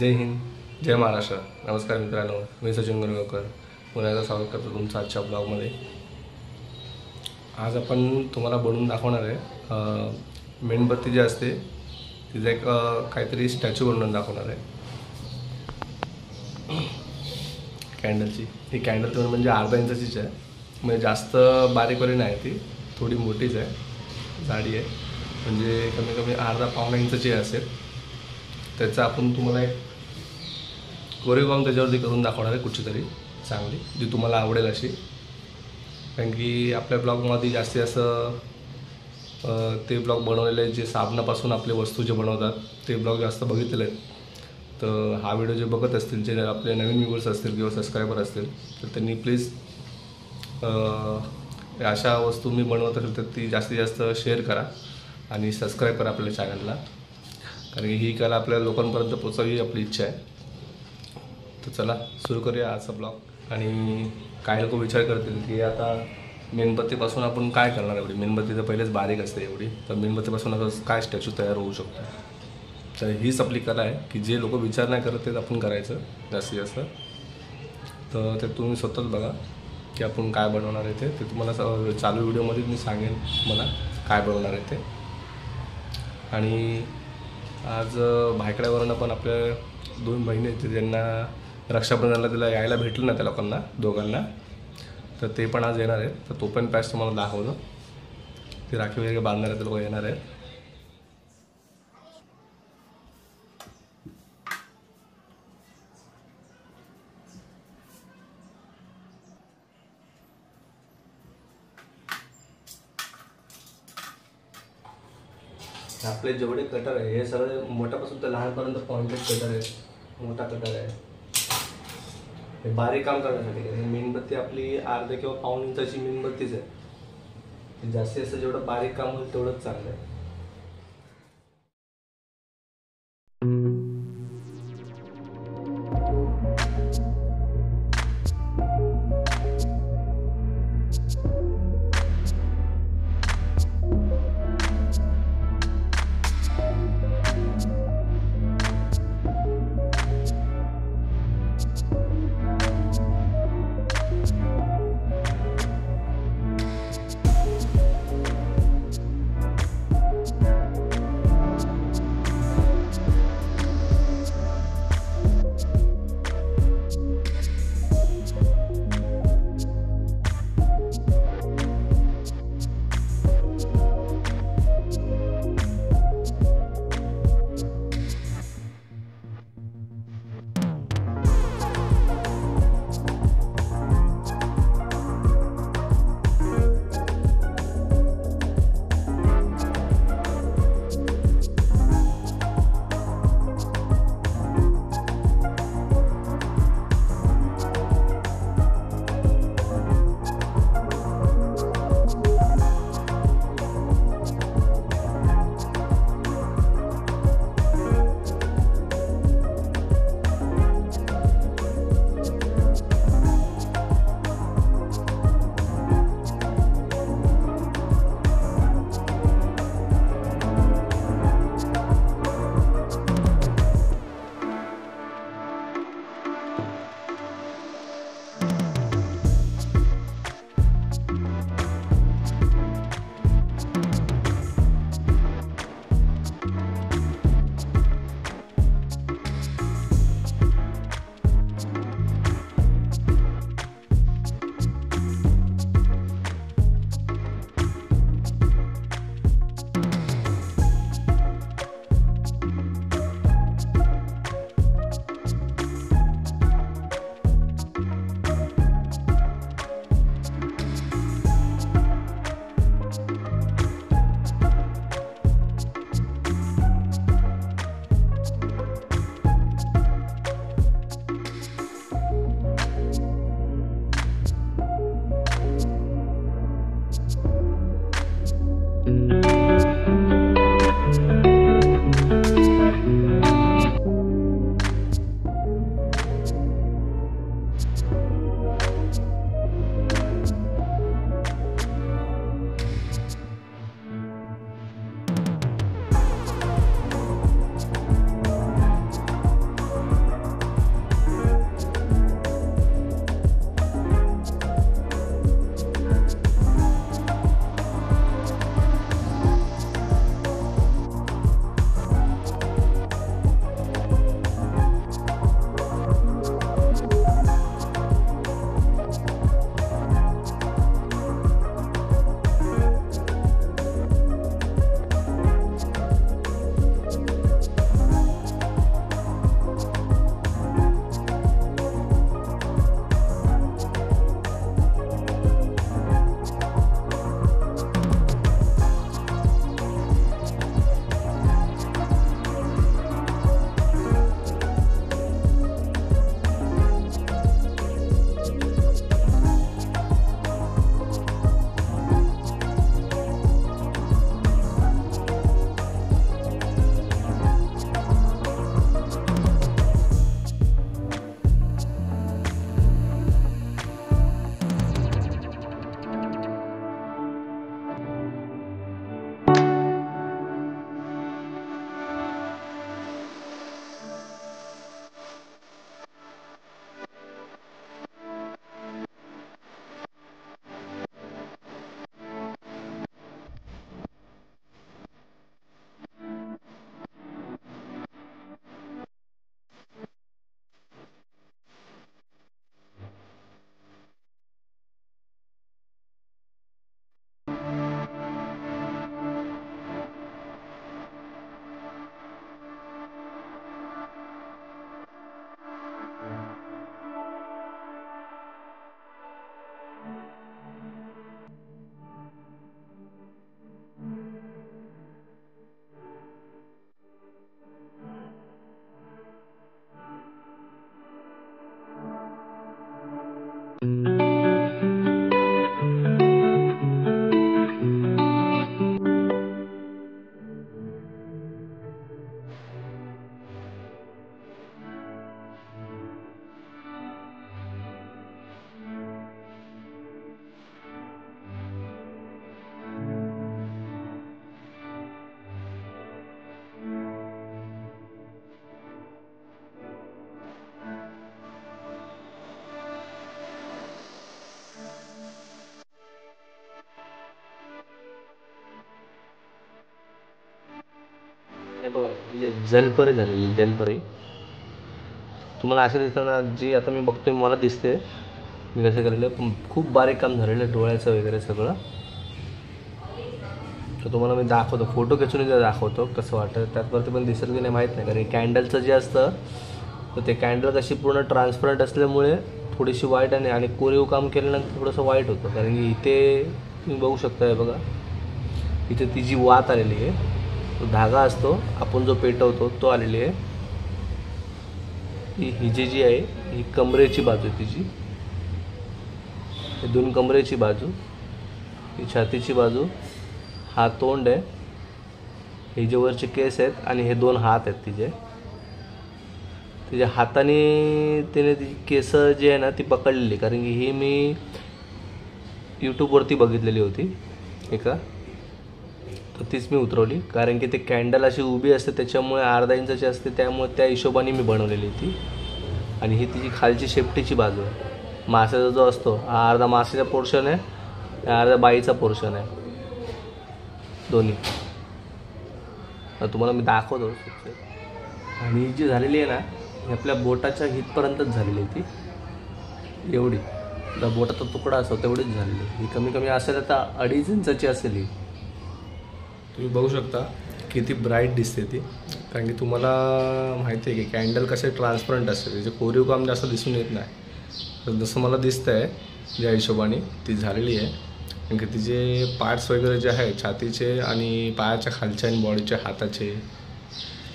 जय हिंद, जय महाराष्ट्र. नमस्कार मित्रांनो, मी सचिन गणगावकर पुन्हा एकदा स्वागत करतो तुमचं आजच्या ब्लॉगमध्ये. आज आपण तुम्हाला बनवून दाखवणार आहे मेणबत्ती जी असते तिचा एक काहीतरी स्टॅच्यू बनवून दाखवणार आहे कॅन्डलची. ही कॅन्डल तुम्ही म्हणजे अर्धा इंचाचीच आहे, म्हणजे जास्त बारीकवाली नाही, ती थोडी मोठीच आहे, जाडी आहे, म्हणजे कमी कमी अर्धा पावणा इंचाची असेल. त्याचा आपण तुम्हाला एक कोरीवकाम त्याच्यावरती करून दाखवणार आहे कुठची तरी चांगली, जी तुम्हाला आवडेल अशी. कारण की आपल्या ब्लॉगमध्ये जास्तीत जास्त ते ब्लॉग बनवलेले जे साबणापासून आपले वस्तू जे बनवतात ते ब्लॉग जास्त बघितलेले आहेत. तर हा व्हिडिओ जे बघत असतील, जे आपले नवीन व्ह्यूअर्स असतील किंवा सबस्क्रायबर असतील, तर त्यांनी प्लीज अशा वस्तू मी बनवत असेल तर ती जास्तीत जास्त शेअर करा आणि सबस्क्राईब करा आपल्या चॅनलला. कारण की ही कला आपल्या लोकांपर्यंत पोचावी आपली इच्छा आहे. तर चला सुरू करूया आजचा ब्लॉग. आणि काही लोक विचार करतील की आता मेणबत्तीपासून आपण काय करणार. एवढी मेणबत्ती तर पहिलेच बारीक असते एवढी, तर मेणबत्तीपासून असं काय स्टॅच्यू तयार होऊ शकतो. तर हीच आपली कला आहे की जे लोक विचार नाही करत तेच आपण करायचं जास्तीत जास्त. तर ते तुम्ही स्वतःच बघा की आपण काय बनवणार आहे ते तुम्हाला चालू व्हिडिओमध्ये मी सांगेन मला काय बनवणार आहे ते. आणि आज भायकड्यावरून पण आपल्या 2 बहिणी आहेत ज्यांना रक्षाबंधनाला तिला यायला भेटलं ना त्या लोकांना दोघांना, तर ते पण आज येणार आहेत. तर तो पण पॅच तुम्हाला दाखवलं. ते राखी वगैरे बांधणार आहेत, ते लोक येणार आहेत. आपले जेवढे कटर आहे हे सगळे मोठ्यापासून तर लहानपर्यंत पॉइंटेड कटर आहे. मोठा कटर आहे हे बारीक काम करण्यासाठी. मेणबत्ती आपली अर्धा किंवा पाऊण इंचाची मेणबत्तीच आहे. जास्तीत जास्त जेवढं बारीक काम होईल तेवढंच चांगलं आहे. हे बघा जलपरी झालेली जलपरी तुम्हाला असे दिसताना जी आता मी बघतोय मला दिसते मी कसं केलेलं पण खूप बारीक काम झालेलं डोळ्याचं वगैरे सगळं. तर तुम्हाला मी दाखवतो फोटो खेचून दाखवतो कसं वाटतं त्यातवरती पण दिसेल की नाही माहीत नाही कारण कॅन्डलचं जे असतं तर ते कॅन्डल कशी पूर्ण ट्रान्सपरंट असल्यामुळे थोडीशी वाईट आणि कोरीव काम केल्यानंतर थोडंसं वाईट होतं कारण की इथे तुम्ही बघू शकता बघा इथे ती जी वात आलेली आहे तो धागा असतो आपण जो पेटवतो तो आलेली आहे. ही जी आहे ही कमरेची बाजू आहे तिची हे दोन कमरेची बाजू ही छातीची बाजू हा तोंड आहे हे जे वरचे केस आहेत आणि हे दोन हात आहेत तिच्या हाताने तिने ती केस जी आहे ना ती पकडलेली कारण की ही मी यूट्यूबवरती बघितलेली होती एका तर तीच मी उतरवली कारण की ते कॅन्डल अशी उभी असते त्याच्यामुळे अर्धा इंचाची असते त्यामुळे त्या हिशोबाने मी बनवलेली ती. आणि ही तिची खालची शेपटीची बाजू आहे माशाचा जो असतो हा अर्धा माशाचा पोर्शन आहे अर्धा बाईचा पोर्शन आहे दोन्ही तुम्हाला मी दाखवतो. आणि जी झालेली आहे ना ही आपल्या बोटाच्या हितपर्यंतच झालेली आहे ती एवढी तर बोटाचा तुकडा असतो तेवढीच झालेली ही कमी कमी असेल आता 2.5 इंचाची असेल ही. तुम्ही बघू शकता किती ब्राईट दिसते ती कारण की तुम्हाला माहिती आहे की कॅन्डल कसे ट्रान्सपरंट असते त्याचे कोरीव काम जास्त दिसून येत नाही तर जसं मला दिसतं आहे ज्या हिशोबाने ती झालेली आहे कारण की तिचे पार्ट्स वगैरे जे आहे छातीचे आणि पायाच्या खालच्या आणि बॉडीच्या हाताचे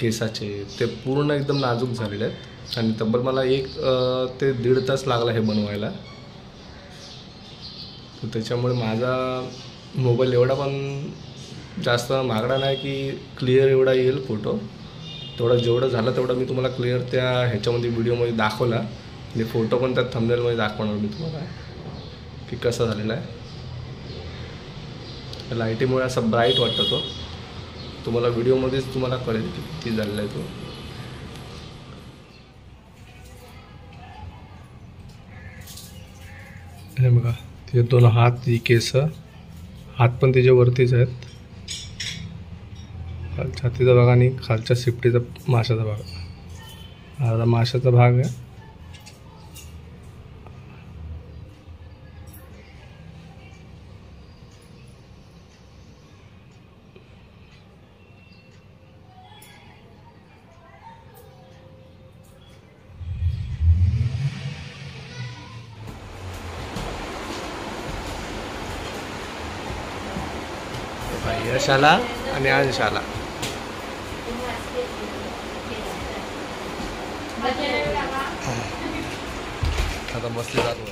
केसाचे ते पूर्ण एकदम नाजूक झालेले आहेत आणि तब्बल मला 1 ते 1.5 तास लागला हे बनवायला. तर त्याच्यामुळे माझा मोबाईल एवढा पण जास्त महागडा नाही की क्लिअर एवढा येईल फोटो जेवढं झालं तेवढं मी तुम्हाला क्लिअर त्या ह्याच्यामध्ये व्हिडिओमध्ये दाखवला म्हणजे फोटो पण त्या थंबनेलमध्ये दाखवणार मी तुम्हाला की कसा झालेला आहे. लाईटीमुळे असा ब्राईट वाटतो तो तुम्हाला व्हिडिओमध्येच तुम्हाला कळेल की किती झालेला आहे तो. हे बघा तिचे 2 हात ती केस हात पण त्याच्यावरतीच आहेत छातीचा भाग आणि खालच्या शिपटीचा माशाचा भाग अर्धा माशाचा भाग आहे. यशाला आणि अंशाला आता बसले जातो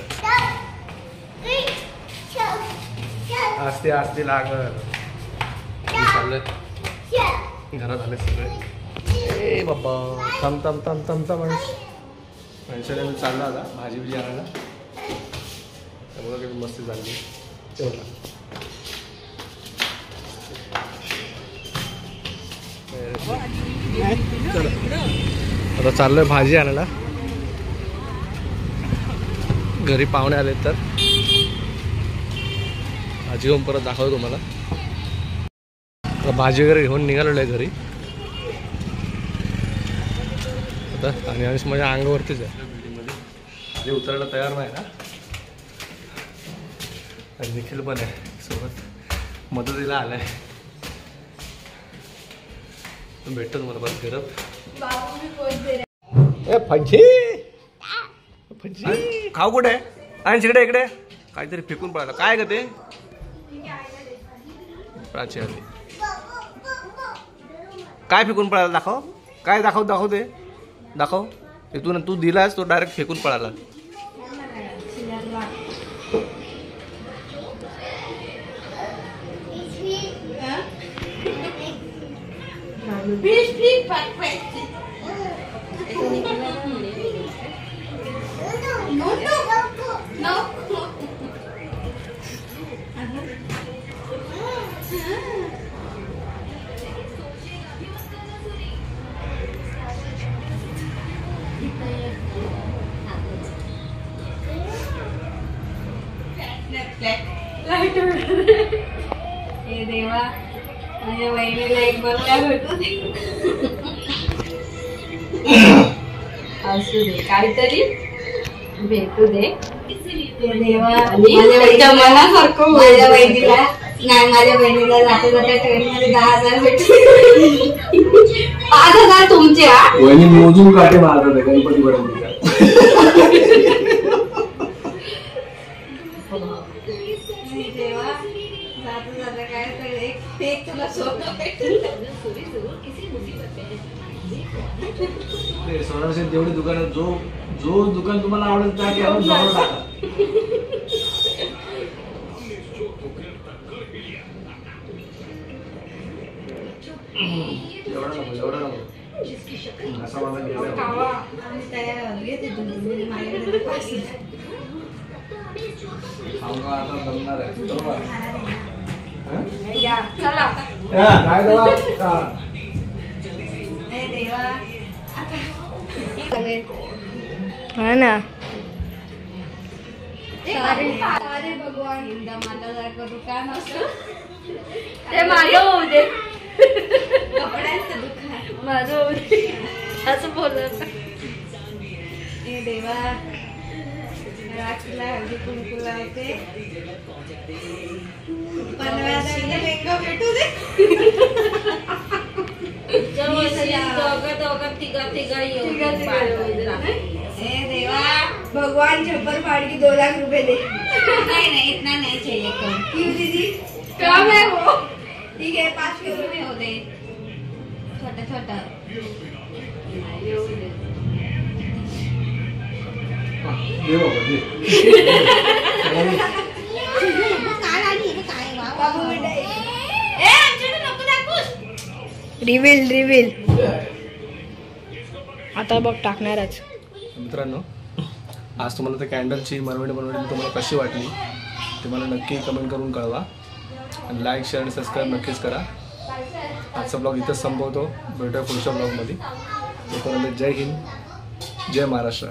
आस्ते आस्ते लागल चाललंय घरात आले सगळे ए बाबा थांब थांब थांब थांब थांब अंशाला मी चालला आता भाजी बिजी आणायला त्यामुळे काही मस्ती चालली तेवढा. आता चाललोय भाजी आणायला घरी पाहुणे आले तर भाजी घेऊन परत दाखवतो तुम्हाला. भाजी वगैरे घेऊन निघालेलो आहे घरी आता आणि अंश माझ्या अंगावरतीच आहे जे उतरायला तयार नाही ना आणि निखिल पण आहे सोबत मदतीला आलाय भेटतो तुम्हाला बस गरब फंजी फंजी खाऊ कुठे आणि तिकडे इकडे काहीतरी फेकून पडायला काय ग ते प्राची आली काय फेकून पडायला दाखव काय दाखव ते दाखव इथून तू दिलास तो डायरेक्ट फेकून पडायला. हे देवा माझ्या बहिणीला एक बंगला भेटू दे. असू दे काहीतरी भेटू दे देवा. माझ्या मनासारखं माझ्या बहिणीला नाही, माझ्या बहिणीला जाता जाता ट्रेन मध्ये 10,000 भेटले. 5,000 तुमचे. वहिनी मोजून काटे मारतात गणपती पर्यंत. देवा जाता जाता काय तर एक तुला सोनं भेटेल. सोनार सेठ जेवढे दुकान जो दुकान तुम्हाला आवडेल त्या घ्यावं, जवळ टाका. एवढा नको असा मला खावा आणि तयार घेते तुम्ही माझ्याकडे पैसे. खाऊंगा आता जमणार आहे बरोबर. या चला काय देवा. हे देवा हा ना. अरे भगवान हिंदा मातासारखं दुकान असतं ते माझं होऊ दे, कपड्यांचं दुकान माझं होऊ दे असं बोलत. हे देवा राखीला हळदी कुंकू लावते. 15,000 लेंगा भेटू दे. हे देवा भगवान छप्पर फाड़ के 2 लाख रुपए दे. नहीं इतना नहीं चाहिए कम. क्यों दीदी कम है वो. ठीक है 5 किलो में हो दे. छोटा छोटा रिव्हील आता बघ टाकणारच. मित्रांनो, आज तुम्हाला त्या कॅन्डलची मरवडी तुम्हाला कशी वाटली ते मला नक्की कमेंट करून कळवा. आणि लाईक शेअर आणि सबस्क्राईब नक्कीच करा. आजचा ब्लॉग इथंच संपवतो. भेटूया पुढच्या ब्लॉगमध्ये. तोपर्यंत जय हिंद, जय महाराष्ट्र.